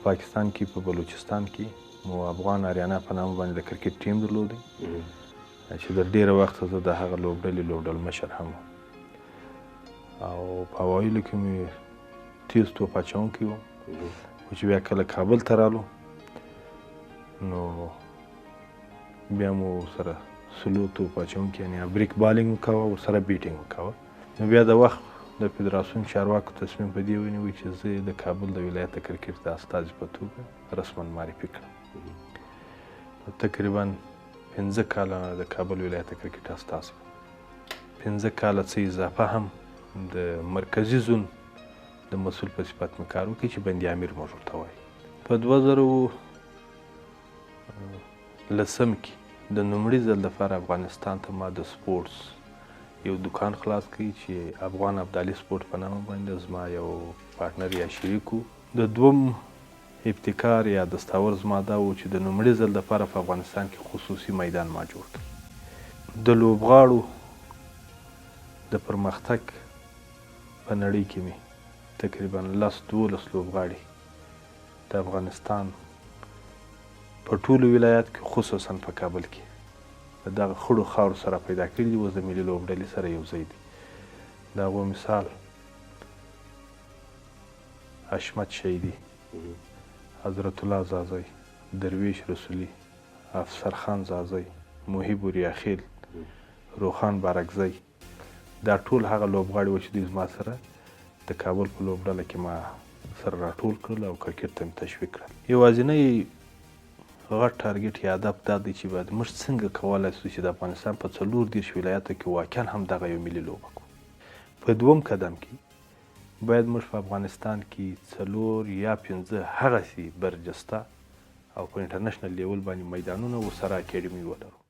پاکستان کې په بلوچستان کې مو افغان آریانا په نامه باندې د کرکټ ټیم درلودی چې د ډېره وخته زه د هغه لوبډلې مشر هم وم او په اوایلو کې مې تیز توپ اچوونکی وم خو چې بیا کله کابل ته رالو نو بیا مو سره سلو توپ اچوونکي یعنې بریک بالینګ وکوه ورسره بیټینګ وکوه نو بیا د وخت د فدراسیون چارواکو تصمیم په دې ونیوی چې زه د کابل د ولایت د کرکټ د استازي په توګه رسما معرفي کړم تقریبا 15 کاله د کابل ولایت د کرکټ استازی 15 کاله څه اضافه هم د مرکزي زون د مسؤل په صفت مې کار وکړي چې بندي امیر موږ ورته وایي په 2010 کې د لومړي ځل لپاره افغانستان ته ما د سپورټس یو دکان خلاص کړي چې افغان ابدالي سپورټ په نامه باندې زما یو پارتنر یا شریک و د دوم ابتکار یا دستاور زما دا و چې د لومړي ځل لپاره په افغانستان کې خصوصي میدان ما جوړ کړي د لوبغاړو د پرمختګ په نړۍ کې مې تقریبا 10-12 لوبغاړي د افغانستان په ټولو ولایات کې خصوصا په کابل کې د دغه خړو خاورو سره پیدا کړي دي اوس د ملي لوبډلې سره یو ځای دي د هغو مثال حشمت شهیدي حضرت الله زازی درویش رسولي افسر خان زازی محیب وریاخیل روخان بارکزی دا ټول هغه لوبغاړي وو چې دوی زما سره د کابل په لوبډله کې ما سره راټول کړل او کرکټ ته مې تشویق کړل یوازینی غټ ټارګټ یا هدف دا دی چې باید موږ څنګه کولی شو چې د افغانستان په 34 ولایاتو کې واقعا هم دغه یو ملي لوبه کړو په دوم قدم کې باید موږ په افغانستان کې 4 یا 15 هغسې برجسته او په انټرنیشنل لیول باندې میدانونه ورسره اکیډمي ولرو